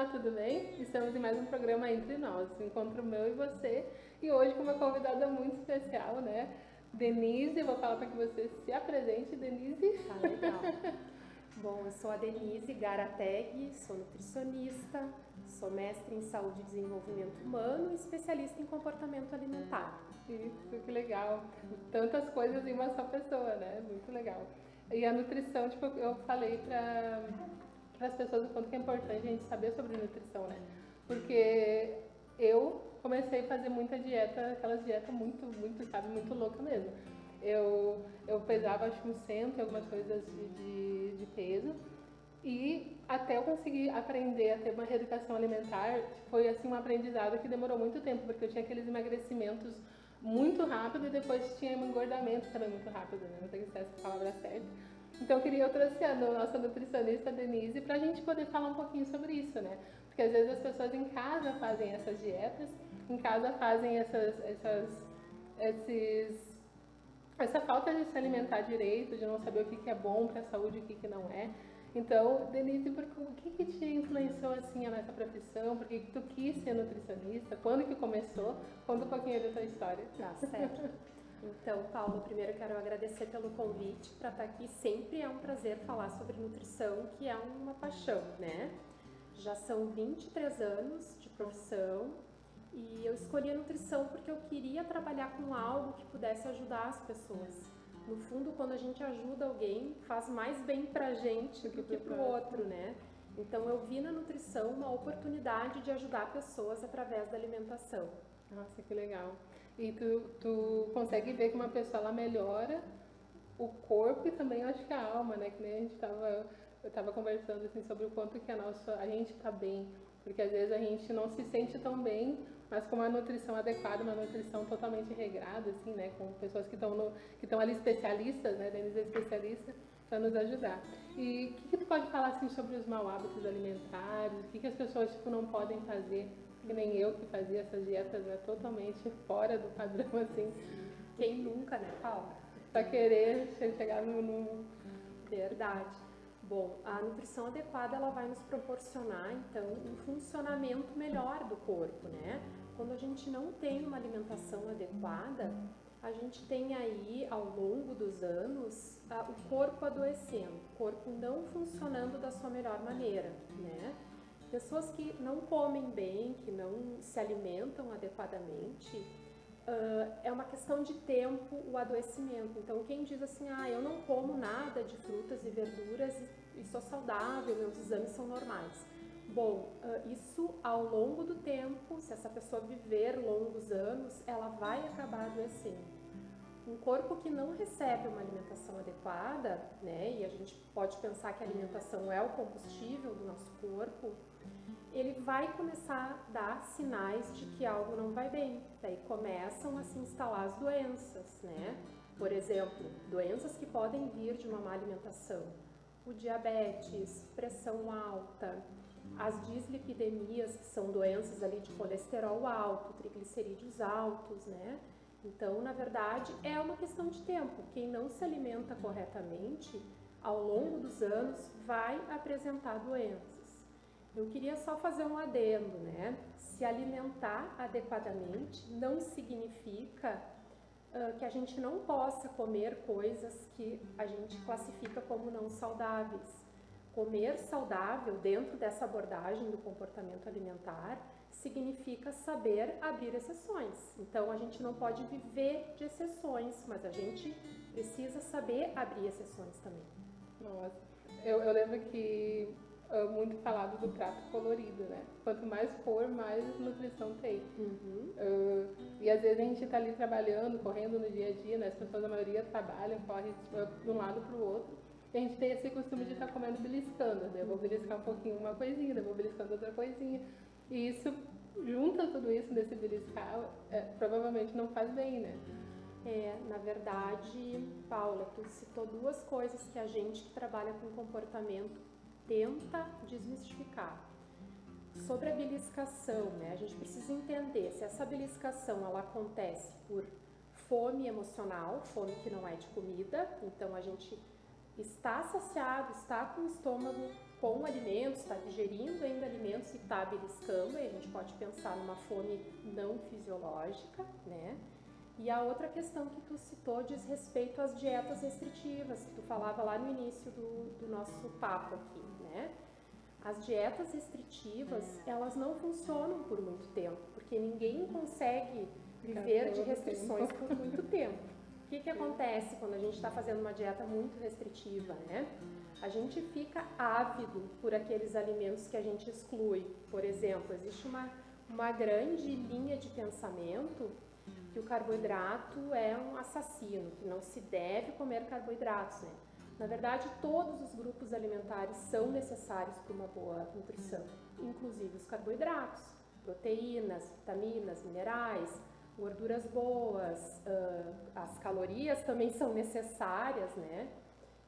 Olá, tudo bem? Estamos em mais um programa Entre Nós, um encontro meu e você. E hoje com uma convidada muito especial, né? Denise, eu vou falar para que você se apresente, Denise. Tá legal. Bom, eu sou a Denise Garateg, sou nutricionista, sou mestre em saúde e desenvolvimento humano e especialista em comportamento alimentar. Isso, que legal. Tantas coisas em uma só pessoa, né? Muito legal. E a nutrição, tipo, eu falei para as pessoas o quanto que é importante a gente saber sobre nutrição, né? Porque eu comecei a fazer muita dieta, aquelas dietas sabe, muito louca mesmo. Eu pesava acho que uns 100 e algumas coisas de peso. E até eu conseguir aprender a ter uma reeducação alimentar, foi assim um aprendizado que demorou muito tempo, porque eu tinha aqueles emagrecimentos muito rápido e depois tinha um engordamento também muito rápido, né? Não sei se é essa palavra certa. Então eu trouxe a nossa nutricionista Denise pra gente poder falar um pouquinho sobre isso, né? Porque às vezes as pessoas em casa fazem essas dietas, em casa fazem esses essa falta de se alimentar direito, de não saber o que é bom para a saúde e o que não é. Então, Denise, o que te influenciou assim nessa profissão? Por que tu quis ser nutricionista? Quando que começou? Conta um pouquinho da tua história. Tá certo. Então, Paulo, primeiro eu quero agradecer pelo convite para estar aqui. Sempre é um prazer falar sobre nutrição, que é uma paixão, né? Já são 23 anos de profissão e eu escolhi a nutrição porque eu queria trabalhar com algo que pudesse ajudar as pessoas. No fundo, quando a gente ajuda alguém, faz mais bem pra gente do que pro outro, né? Então eu vi na nutrição uma oportunidade de ajudar pessoas através da alimentação. Nossa, que legal. E tu consegue ver que uma pessoa ela melhora o corpo e também eu acho que a alma, né? Que nem eu tava conversando assim sobre o quanto que a gente tá bem, porque às vezes a gente não se sente tão bem, mas com uma nutrição adequada, uma nutrição totalmente regrada, assim, né? Com pessoas que estão ali especialistas, né? Denise é especialista para nos ajudar. E o que tu pode falar assim sobre os maus hábitos alimentares? O que as pessoas tipo não podem fazer? Que nem eu que fazia essas dietas, né? Totalmente fora do padrão, assim. Quem nunca, né, Paula? Pra querer chegar no... Verdade. Bom, a nutrição adequada ela vai nos proporcionar então um funcionamento melhor do corpo, né? Quando a gente não tem uma alimentação adequada, a gente tem aí ao longo dos anos o corpo adoecendo, o corpo não funcionando da sua melhor maneira, né? Pessoas que não comem bem, que não se alimentam adequadamente, é uma questão de tempo o adoecimento. Então, quem diz assim, eu não como nada de frutas e verduras e sou saudável, meus exames são normais. Bom, isso ao longo do tempo, se essa pessoa viver longos anos, ela vai acabar adoecendo. Um corpo que não recebe uma alimentação adequada, né, e a gente pode pensar que a alimentação é o combustível do nosso corpo, ele vai começar a dar sinais de que algo não vai bem. Daí começam a se instalar as doenças, né? Por exemplo, doenças que podem vir de uma má alimentação. O diabetes, pressão alta, as dislipidemias, que são doenças ali de colesterol alto, triglicerídeos altos, né? Então, na verdade, é uma questão de tempo. Quem não se alimenta corretamente, ao longo dos anos, vai apresentar doenças. Eu queria só fazer um adendo, né? Se alimentar adequadamente não significa que a gente não possa comer coisas que a gente classifica como não saudáveis. Comer saudável dentro dessa abordagem do comportamento alimentar significa saber abrir exceções. Então a gente não pode viver de exceções, mas a gente precisa saber abrir exceções também. Nossa, eu lembro que muito falado do prato colorido, né? Quanto mais cor, mais nutrição tem. E às vezes a gente tá ali trabalhando, correndo no dia a dia, né? As pessoas, a maioria trabalham, correm de um lado pro outro. E a gente tem esse costume de estar comendo beliscando, né? Eu vou beliscar um pouquinho uma coisinha, eu vou beliscando outra coisinha. E isso, junta tudo isso nesse beliscar, provavelmente não faz bem, né? Na verdade, Paula, tu citou duas coisas que a gente que trabalha com comportamento tenta desmistificar. Sobre a beliscação, né? A gente precisa entender se essa beliscação ela acontece por fome emocional, fome que não é de comida, então a gente está saciado, está com o estômago com alimentos, está digerindo ainda alimentos e está beliscando, aí a gente pode pensar numa fome não fisiológica, né? E a outra questão que tu citou diz respeito às dietas restritivas, que tu falava lá no início do nosso papo aqui, né? As dietas restritivas, elas não funcionam por muito tempo, porque ninguém consegue viver de restrições por muito tempo. O que acontece quando a gente está fazendo uma dieta muito restritiva, né? A gente fica ávido por aqueles alimentos que a gente exclui. Por exemplo, existe uma grande linha de pensamento que o carboidrato é um assassino, que não se deve comer carboidratos, né? Na verdade, todos os grupos alimentares são necessários para uma boa nutrição, inclusive os carboidratos, proteínas, vitaminas, minerais, gorduras boas, as calorias também são necessárias, né?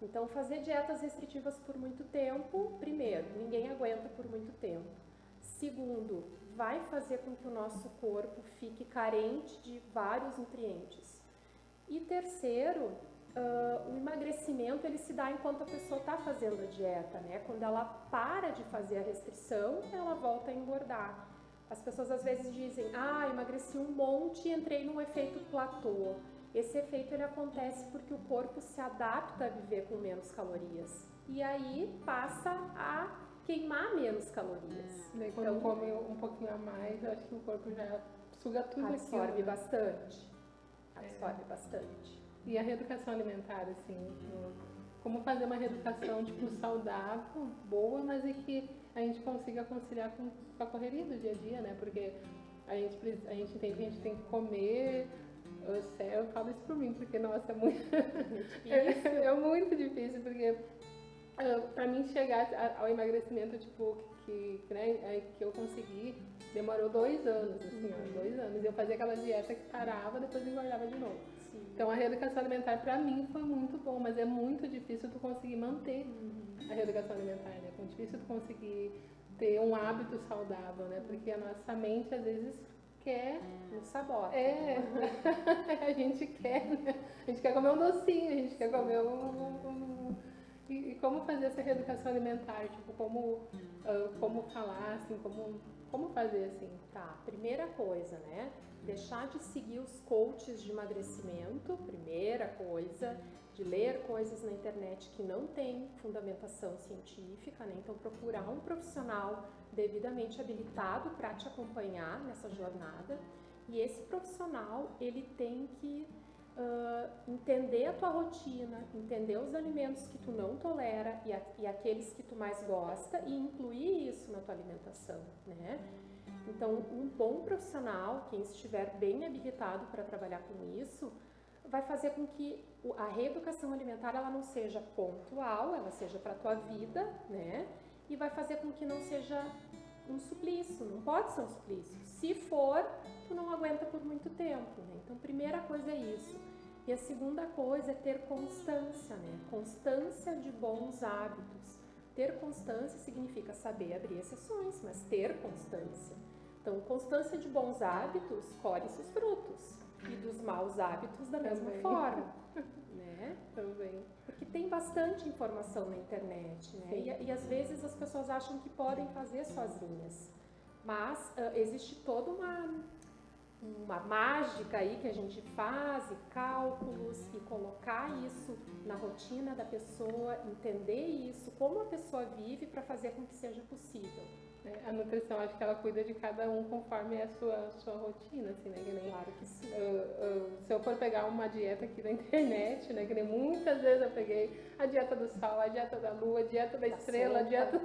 Então, fazer dietas restritivas por muito tempo, primeiro, ninguém aguenta por muito tempo. Segundo, vai fazer com que o nosso corpo fique carente de vários nutrientes. E terceiro, o emagrecimento ele se dá enquanto a pessoa está fazendo a dieta, né? Quando ela para de fazer a restrição, ela volta a engordar. As pessoas às vezes dizem, emagreci um monte e entrei num efeito platô. Esse efeito ele acontece porque o corpo se adapta a viver com menos calorias. E aí passa a queimar menos calorias. Daí quando come um pouquinho a mais, eu acho que o corpo já suga tudo aquilo. Absorve bastante. Absorve bastante. E a reeducação alimentar, assim, como fazer uma reeducação tipo, saudável, boa, mas é que a gente consiga conciliar com a correria do dia a dia, né? Porque a gente entende que a gente tem que comer. Eu falo isso por mim, porque, nossa, é muito difícil. É muito difícil, porque pra mim chegar ao emagrecimento, tipo, que eu consegui, demorou 2 anos, assim, 2 anos. Eu fazia aquela dieta que parava, depois engordava de novo. Sim. Então a reeducação alimentar pra mim foi muito bom, mas é muito difícil tu conseguir manter a reeducação alimentar, né? É muito difícil tu conseguir ter um hábito saudável, né? Porque a nossa mente às vezes quer no sabota. A gente quer, né? A gente quer comer um docinho, a gente quer comer E como fazer essa reeducação alimentar? Tipo, como falar, assim, como fazer, assim? Tá, primeira coisa, né? Deixar de seguir os coaches de emagrecimento, primeira coisa, de ler coisas na internet que não tem fundamentação científica, né? Então procurar um profissional devidamente habilitado para te acompanhar nessa jornada. E esse profissional, ele tem que entender a tua rotina, entender os alimentos que tu não tolera e aqueles que tu mais gosta e incluir isso na tua alimentação, né? Então, um bom profissional, quem estiver bem habilitado para trabalhar com isso, vai fazer com que a reeducação alimentar ela não seja pontual, ela seja para a tua vida, né? E vai fazer com que não seja um suplício, não pode ser um suplício. Se for, tu não aguenta por muito tempo, né? Então, primeira coisa é isso. E a segunda coisa é ter constância, né? Constância de bons hábitos. Ter constância significa saber abrir exceções, mas ter constância. Então, constância de bons hábitos colhe seus frutos. E dos maus hábitos da mesma forma, né? Também. Porque tem bastante informação na internet, né? E às vezes as pessoas acham que podem fazer sozinhas. Mas existe toda uma mágica aí que a gente faz, e cálculos, e colocar isso na rotina da pessoa, entender isso, como a pessoa vive para fazer com que seja possível. A nutrição, acho que ela cuida de cada um conforme a sua rotina, assim, né? Que nem, claro que sim. Se eu for pegar uma dieta aqui na internet, né? Que nem muitas vezes eu peguei a dieta do sol, a dieta da lua, a dieta da estrela, a dieta...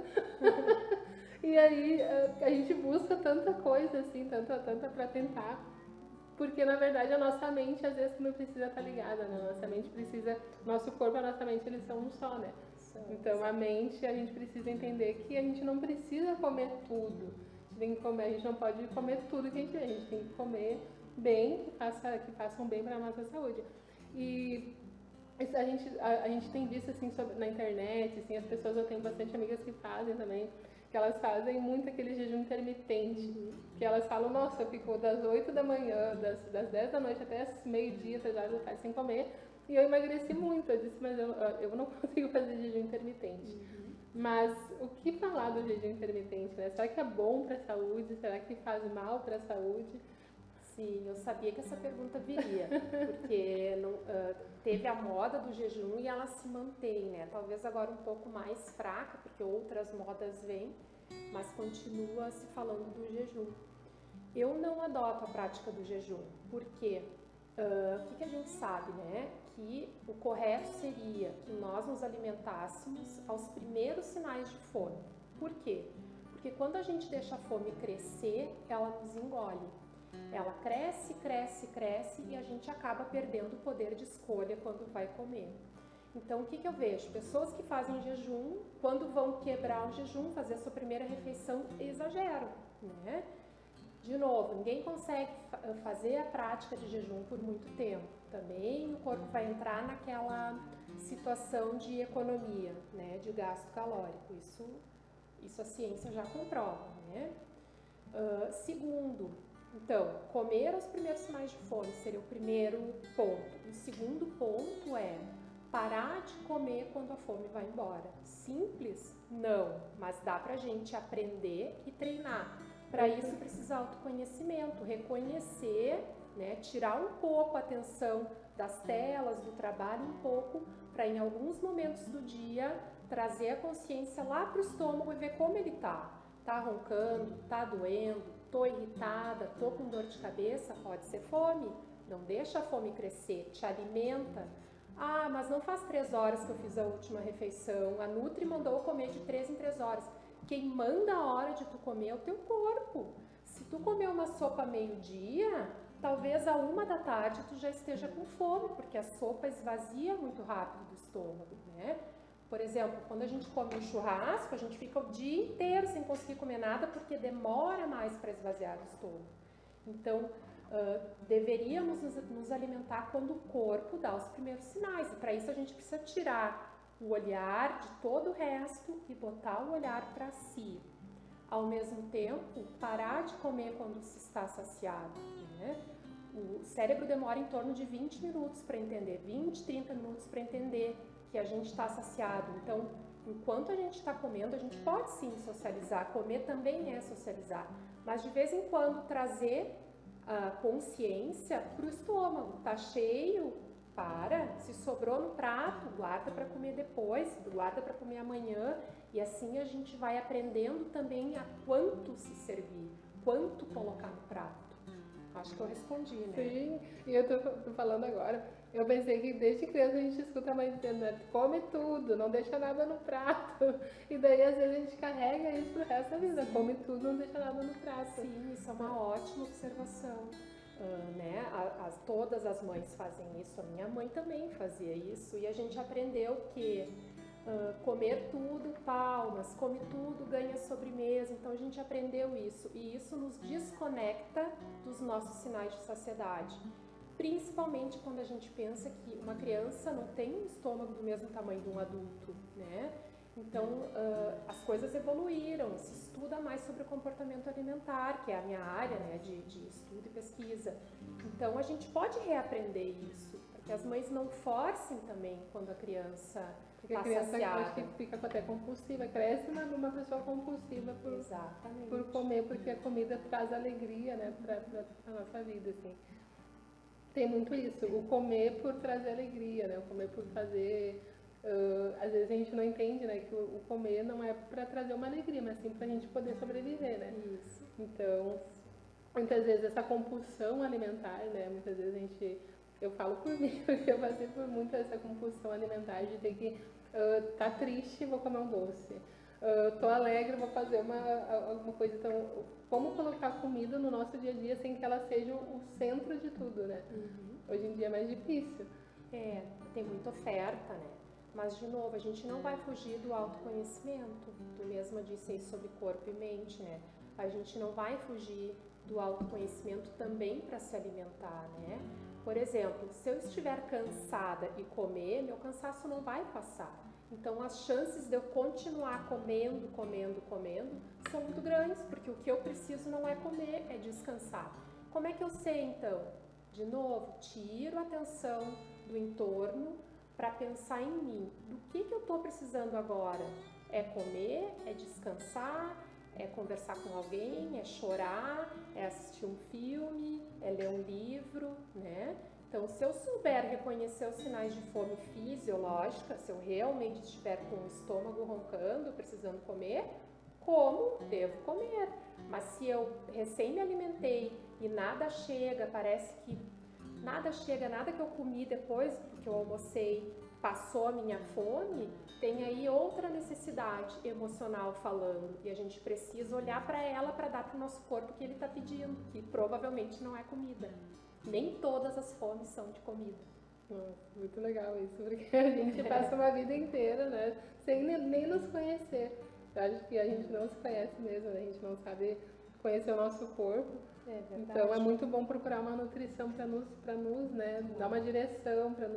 E aí a gente busca tanta coisa, assim, tanta pra tentar, porque na verdade a nossa mente às vezes não precisa estar ligada, né? Nossa mente precisa, nosso corpo e a nossa mente eles são um só, né? Então a mente, a gente precisa entender que a gente não precisa comer tudo. A gente não pode comer tudo que a gente tem que comer bem, que façam bem para a nossa saúde. E isso a gente tem visto assim na internet, assim, as pessoas, eu tenho bastante amigas que fazem também, que elas fazem muito aquele jejum intermitente, que elas falam, nossa, eu fico das 8 da manhã, das 10 da noite até as meio-dia, 3 horas da tarde sem comer, E eu emagreci muito. Eu disse, mas eu não consigo fazer jejum intermitente. Mas o que falar do jejum intermitente, né? Será que é bom para a saúde? Será que faz mal para a saúde? Sim, eu sabia que essa pergunta viria, porque teve a moda do jejum e ela se mantém, né? Talvez agora um pouco mais fraca, porque outras modas vêm, mas continua se falando do jejum. Eu não adoto a prática do jejum, porque o que a gente sabe, né? Que o correto seria que nós nos alimentássemos aos primeiros sinais de fome. Por quê? Porque quando a gente deixa a fome crescer, ela nos engole. Ela cresce, cresce, cresce e a gente acaba perdendo o poder de escolha quando vai comer. Então, o que eu vejo? Pessoas que fazem jejum, quando vão quebrar o jejum, fazer a sua primeira refeição, exageram, né? De novo, ninguém consegue fazer a prática de jejum por muito tempo. Também o corpo vai entrar naquela situação de economia, né? De gasto calórico. Isso a ciência já comprova, né? Segundo, então, comer aos primeiros sinais de fome seria o primeiro ponto. O segundo ponto é parar de comer quando a fome vai embora. Simples? Não, mas dá pra gente aprender e treinar. Para isso precisa autoconhecimento, reconhecer, né, tirar um pouco a atenção das telas, do trabalho um pouco, para em alguns momentos do dia trazer a consciência lá para o estômago e ver como ele tá. Tá roncando, tá doendo, tô irritada, tô com dor de cabeça, pode ser fome. Não deixa a fome crescer, te alimenta. Ah, mas não faz 3 horas que eu fiz a última refeição, a Nutri mandou comer de 3 em 3 horas. Quem manda a hora de tu comer é o teu corpo. Se tu comer uma sopa meio-dia, talvez a 1 da tarde tu já esteja com fome, porque a sopa esvazia muito rápido do estômago, né? Por exemplo, quando a gente come um churrasco, a gente fica o dia inteiro sem conseguir comer nada, porque demora mais para esvaziar o estômago. Então, deveríamos nos alimentar quando o corpo dá os primeiros sinais. E para isso a gente precisa tirar o olhar de todo o resto e botar o olhar para si. Ao mesmo tempo, parar de comer quando se está saciado, né? O cérebro demora em torno de 20 minutos para entender, 20, 30 minutos para entender que a gente está saciado. Então, enquanto a gente está comendo, a gente pode sim socializar. Comer também é socializar. Mas de vez em quando trazer a consciência para o estômago. Tá cheio? Para. Se sobrou no prato, guarda para comer depois, guarda para comer amanhã. E assim a gente vai aprendendo também a quanto se servir, quanto colocar no prato. Acho que eu respondi, né? Sim, e eu tô falando agora. Eu pensei que desde criança a gente escuta a mãe dizendo, né? Come tudo, não deixa nada no prato. E daí às vezes a gente carrega isso pro resto da vida. Come tudo, não deixa nada no prato. Sim, isso é uma ótima observação. Né? Todas as mães fazem isso, a minha mãe também fazia isso. E a gente aprendeu que comer tudo, palmas, come tudo, ganha sobremesa. Então a gente aprendeu isso. E isso nos desconecta dos nossos sinais de saciedade. Principalmente quando a gente pensa que uma criança não tem um estômago do mesmo tamanho de um adulto, né? Então, as coisas evoluíram, se estuda mais sobre o comportamento alimentar, que é a minha área, né, de estudo e pesquisa. Então, a gente pode reaprender isso, para que as mães não forcem também quando a criança Porque a criança acho que fica até compulsiva, cresce uma pessoa compulsiva por comer, porque a comida traz alegria, né, para a nossa vida, assim. Tem muito isso, o comer por trazer alegria, né, o comer por fazer... às vezes a gente não entende, né, que o comer não é para trazer uma alegria, mas sim para a gente poder sobreviver, né? Isso. Então, muitas vezes essa compulsão alimentar, né, muitas vezes eu falo por mim, porque eu passei por muito essa compulsão alimentar de ter que tá triste, vou comer um doce. Tô alegre, vou fazer alguma coisa. Então, como colocar comida no nosso dia a dia sem que ela seja o centro de tudo, né? Uhum. Hoje em dia é mais difícil. Tem muita oferta, né? Mas, de novo, a gente não vai fugir do autoconhecimento. Tu mesma disse aí sobre corpo e mente, né? A gente não vai fugir do autoconhecimento também para se alimentar, né? Por exemplo, se eu estiver cansada e comer, meu cansaço não vai passar. Então, as chances de eu continuar comendo são muito grandes, porque o que eu preciso não é comer, é descansar. Como é que eu sei, então? De novo, tiro a atenção do entorno para pensar em mim. Do que eu estou precisando agora? É comer? É descansar? É conversar com alguém? É chorar? É assistir um filme? É ler um livro, né? Então, se eu souber reconhecer os sinais de fome fisiológica, se eu realmente estiver com o estômago roncando, precisando comer, como devo comer. Mas se eu recém me alimentei e nada chega, parece que nada chega, nada que eu comi depois que eu almocei passou a minha fome, tem aí outra necessidade emocional falando e a gente precisa olhar para ela para dar para o nosso corpo o que ele está pedindo, que provavelmente não é comida. Nem todas as fomes são de comida. Muito legal isso, porque a gente passa uma vida inteira, né, sem nem nos conhecer. Eu acho que a gente não se conhece mesmo, né? A gente não sabe conhecer o nosso corpo. É verdade. Então é muito bom procurar uma nutrição para nos né, dar uma direção, para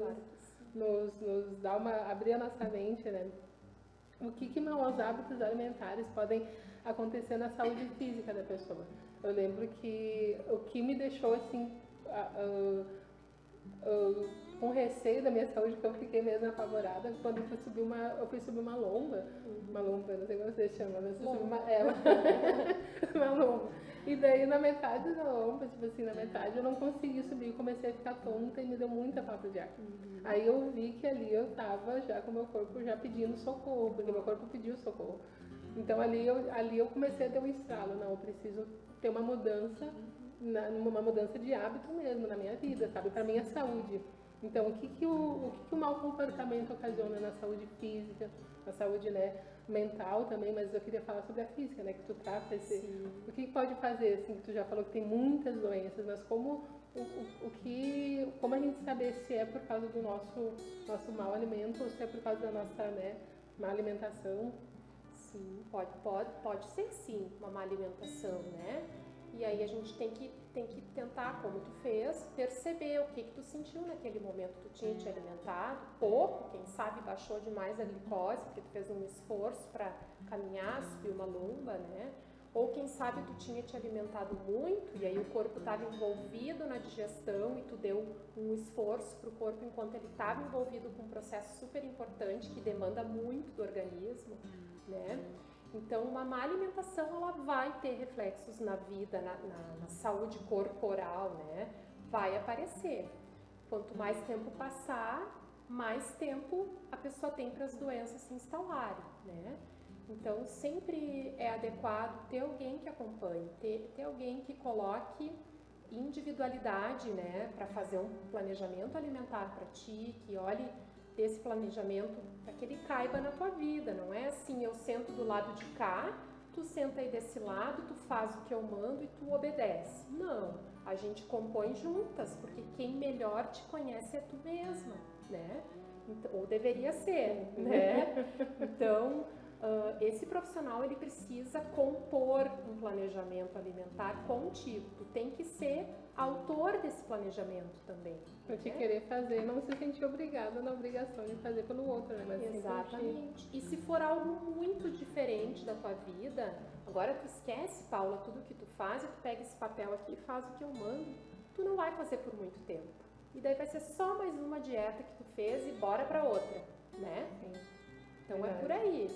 nos dar abrir a nossa mente, né? O que maus hábitos alimentares podem acontecer na saúde física da pessoa? Eu lembro que o que me deixou assim com receio da minha saúde, que eu fiquei mesmo apavorada, quando eu fui subir uma lomba, não sei como você chama, mas eu subi uma lomba. E daí na metade da lomba, tipo assim, na metade eu não consegui subir, comecei a ficar tonta e me deu muita falta de ar. Aí eu vi que ali eu tava já com o meu corpo já pedindo socorro, porque meu corpo pediu socorro. Então ali eu comecei a ter um estralo, não, eu preciso ter uma mudança, uma mudança de hábito mesmo na minha vida, sabe, para minha saúde. Então, o que o mau comportamento ocasiona na saúde física, na saúde, né, mental também, mas eu queria falar sobre a física, né, que tu trata o que pode fazer, assim, que tu já falou que tem muitas doenças, mas como a gente saber se é por causa do nosso mau alimento ou se é por causa da nossa, né, má alimentação? Sim, pode ser sim, uma má alimentação, né? E aí a gente tem que tentar, como tu fez, perceber o que tu sentiu naquele momento. Tu tinha te alimentado pouco, quem sabe baixou demais a glicose, porque tu fez um esforço para caminhar, subir uma lomba, né? Ou quem sabe tu tinha te alimentado muito e aí o corpo estava envolvido na digestão e tu deu um esforço para o corpo enquanto ele estava envolvido com um processo super importante que demanda muito do organismo, né? Então, uma má alimentação, ela vai ter reflexos na vida, na saúde corporal, né? Vai aparecer. Quanto mais tempo passar, mais tempo a pessoa tem para as doenças se instalarem, né? Então, sempre é adequado ter alguém que acompanhe, ter alguém que coloque individualidade, né? Para fazer um planejamento alimentar para ti, que olhe esse planejamento para que ele caiba na tua vida. Não é assim, eu sento do lado de cá, tu senta aí desse lado, tu faz o que eu mando e tu obedece. Não, a gente compõe juntas, porque quem melhor te conhece é tu mesma, né? Então, ou deveria ser, né? Então, esse profissional, ele precisa compor um planejamento alimentar contigo. Tu tem que ser autor desse planejamento também. Eu te querer fazer, não se sentir obrigada na obrigação de fazer pelo outro, né? Mas exatamente. E se for algo muito diferente da tua vida, agora tu esquece, Paula, tudo que tu faz e tu pega esse papel aqui e faz o que eu mando, tu não vai fazer por muito tempo. E daí vai ser só mais uma dieta que tu fez e bora pra outra, né? Sim. Então é por aí.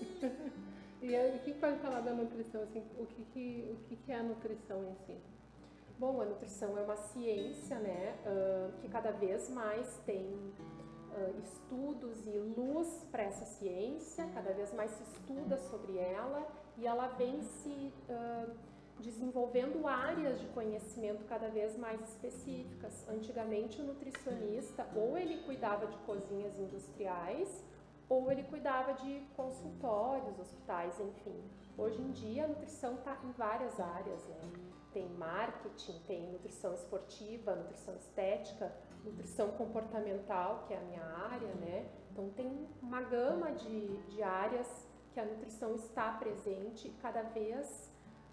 E o que pode falar da nutrição, assim, o que é a nutrição em si? Bom, a nutrição é uma ciência, né, que cada vez mais tem estudos e luz para essa ciência, cada vez mais se estuda sobre ela e ela vem se desenvolvendo áreas de conhecimento cada vez mais específicas. Antigamente o nutricionista ou ele cuidava de cozinhas industriais ou ele cuidava de consultórios, hospitais, enfim. Hoje em dia a nutrição está em várias áreas, né? Tem marketing, tem nutrição esportiva, nutrição estética, nutrição comportamental, que é a minha área, né? Então tem uma gama de áreas que a nutrição está presente e cada vez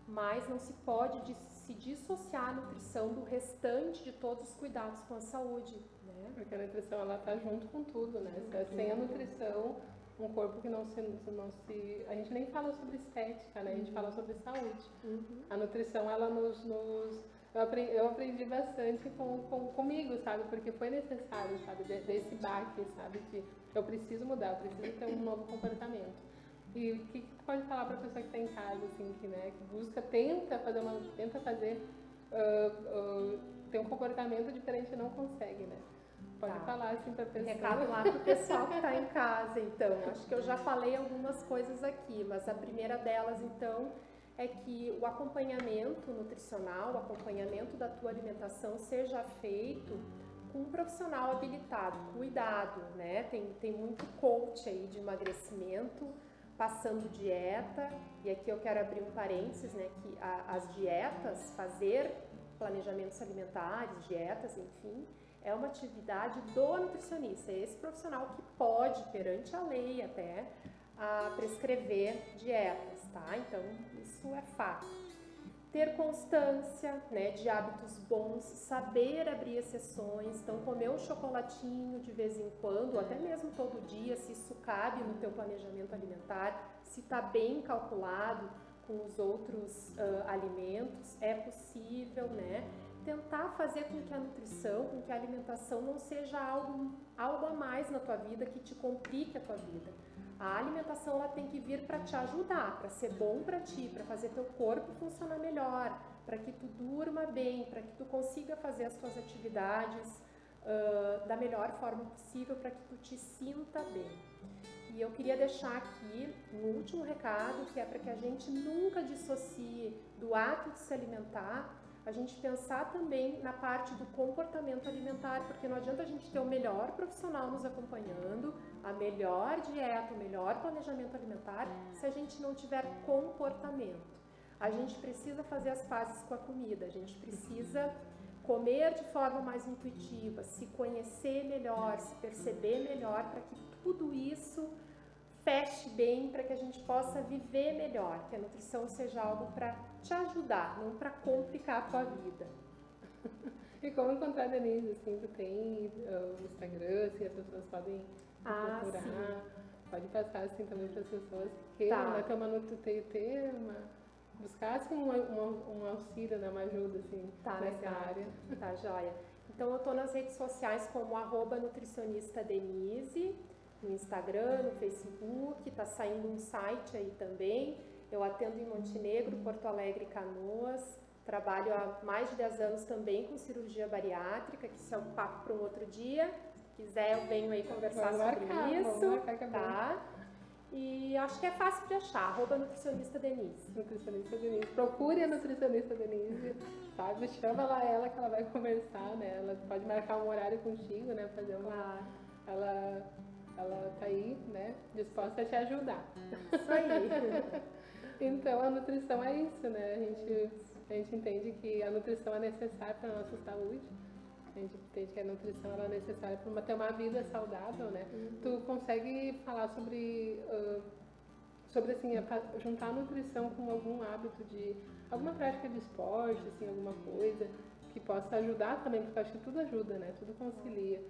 mais não se pode se dissociar a nutrição do restante de todos os cuidados com a saúde, né? Porque a nutrição, ela tá junto com tudo, né? Sem a nutrição, um corpo que não se... A gente nem fala sobre estética, né? A gente fala sobre saúde. A nutrição, ela eu aprendi bastante comigo, sabe? Porque foi necessário, sabe? Desse baque, sabe? De eu preciso mudar, eu preciso ter um novo comportamento. E o que tu pode falar para a pessoa que está em casa, assim, que, né, que busca, tenta fazer, ter um comportamento diferente e não consegue, né? Pode falar assim para a pessoa. Recado lá para o pessoal que está em casa, então. Acho que eu já falei algumas coisas aqui, mas a primeira delas, então, é que o acompanhamento nutricional, o acompanhamento da tua alimentação seja feito com um profissional habilitado, cuidado, né? Tem muito coach aí de emagrecimento, passando dieta, e aqui eu quero abrir um parênteses, né? Que as dietas, fazer planejamentos alimentares, dietas, enfim, é uma atividade do nutricionista, é esse profissional que pode, perante a lei até, prescrever dietas, tá? Então, isso é fato. Ter constância, né, de hábitos bons, saber abrir exceções, então comer um chocolatinho de vez em quando, ou até mesmo todo dia, se isso cabe no teu planejamento alimentar, se está bem calculado com os outros alimentos, é possível, né? Tentar fazer com que a nutrição, com que a alimentação não seja algo a mais na tua vida que te complique a tua vida. A alimentação ela tem que vir para te ajudar, para ser bom para ti, para fazer teu corpo funcionar melhor, para que tu durma bem, para que tu consiga fazer as tuas atividades da melhor forma possível, para que tu te sinta bem. E eu queria deixar aqui um último recado, que é para que a gente nunca dissocie do ato de se alimentar, a gente pensar também na parte do comportamento alimentar, porque não adianta a gente ter o melhor profissional nos acompanhando, a melhor dieta, o melhor planejamento alimentar, se a gente não tiver comportamento. A gente precisa fazer as pazes com a comida, a gente precisa comer de forma mais intuitiva, se conhecer melhor, se perceber melhor, para que tudo isso feche bem, para que a gente possa viver melhor, que a nutrição seja algo para te ajudar, não para complicar a tua vida. E como encontrar a Denise, assim, tu tem o Instagram, assim, as pessoas podem procurar, sim. Pode passar, assim, também para as pessoas que queiram, né, buscar, assim, um auxílio, né, uma ajuda, assim, nessa área. Tá, joia. Então, eu tô nas redes sociais como @nutricionista_denise, no Instagram, no Facebook, tá saindo um site aí também. Eu atendo em Montenegro, Porto Alegre e Canoas. Trabalho há mais de 10 anos também com cirurgia bariátrica, que isso é um papo para um outro dia. Se quiser, eu venho aí conversar sobre isso, tá? E acho que é fácil de achar, @nutricionista Denise. Nutricionista Denise. Procure a nutricionista Denise, sabe? Chama ela que ela vai conversar, né? Ela pode marcar um horário contigo, né? Fazer uma... Ela tá aí, né? Disposta a te ajudar. Isso aí. Então, a nutrição é isso, né? A gente entende que a nutrição é necessária para a nossa saúde. A gente entende que a nutrição ela é necessária para ter uma vida saudável, né? Tu consegue falar sobre assim, juntar a nutrição com algum hábito alguma prática de esporte, assim, alguma coisa que possa ajudar também, porque eu acho que tudo ajuda, né? Tudo concilia.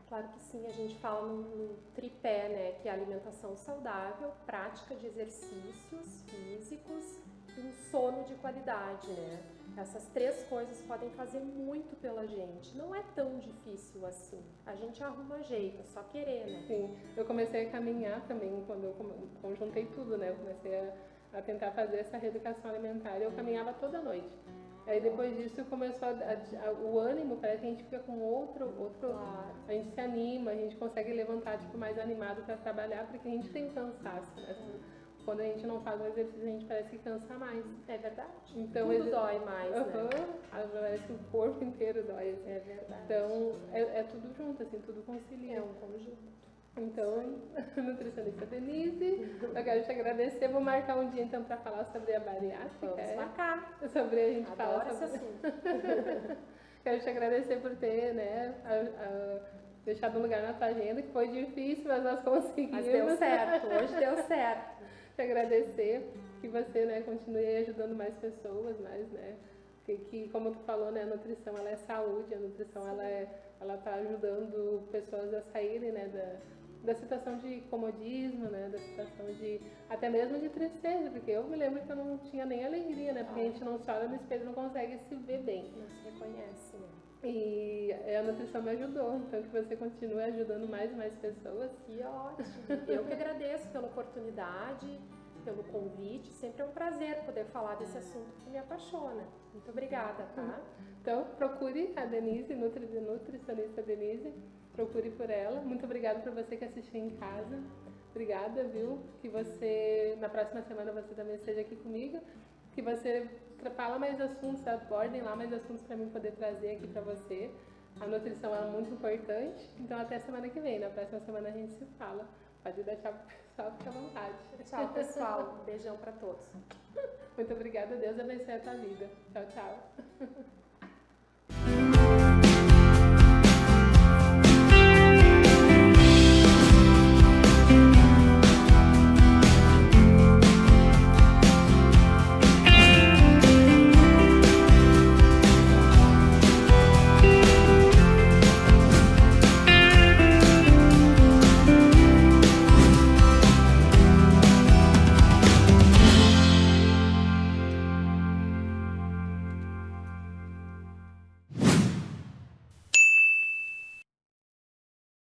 Claro que sim, a gente fala no tripé, né, que é alimentação saudável, prática de exercícios físicos e um sono de qualidade, né? Essas 3 coisas podem fazer muito pela gente. Não é tão difícil assim. A gente arruma jeito, é só querer, né? Sim, eu comecei a caminhar também quando eu conjuntei tudo, né? Eu comecei a tentar fazer essa reeducação alimentar e eu caminhava toda noite. Aí depois disso começou o ânimo, parece que a gente fica com outro Claro. A gente se anima, a gente consegue levantar tipo, mais animado para trabalhar, porque a gente tem cansaço, né? Quando a gente não faz um exercício, a gente parece que cansa mais. É verdade. Então, tudo dói mais, né? Parece que o corpo inteiro dói. Assim. É verdade. Então, é tudo junto, assim, tudo concilia. É um conjunto. Então, nutricionista Denise, eu quero te agradecer. Vou marcar um dia então para falar sobre a bariátrica. Vamos marcar. Sobre a gente falar sobre esse assunto. Quero te agradecer por ter, né, deixado um lugar na tua agenda, que foi difícil, mas nós conseguimos. Mas deu certo, hoje deu certo. Te agradecer que você, né, continue ajudando mais pessoas, né, que como tu falou, né, a nutrição ela é saúde, a nutrição ela tá ajudando pessoas a saírem, né, da situação de comodismo, né? Da situação de, até mesmo de tristeza, porque eu me lembro que eu não tinha nem alegria, né? Porque a gente não se olha no espelho e não consegue se ver bem. Não se reconhece, né? E a nutrição me ajudou, então que você continue ajudando mais e mais pessoas. Que ótimo! Eu que agradeço pela oportunidade, pelo convite. Sempre é um prazer poder falar desse assunto que me apaixona. Muito obrigada, tá? Então, procure a Denise, nutricionista Denise, procure por ela. Muito obrigada por você que assistiu em casa. Obrigada, viu? Que você, na próxima semana, você também esteja aqui comigo. Que você fala mais assuntos, abordem lá mais assuntos para mim poder trazer aqui para você. A nutrição é muito importante. Então, até semana que vem. Na próxima semana a gente se fala. Pode dar tchau pro pessoal, fica à vontade. Tchau, pessoal. Beijão para todos. Muito obrigada. Deus abençoe a tua vida. Tchau, tchau.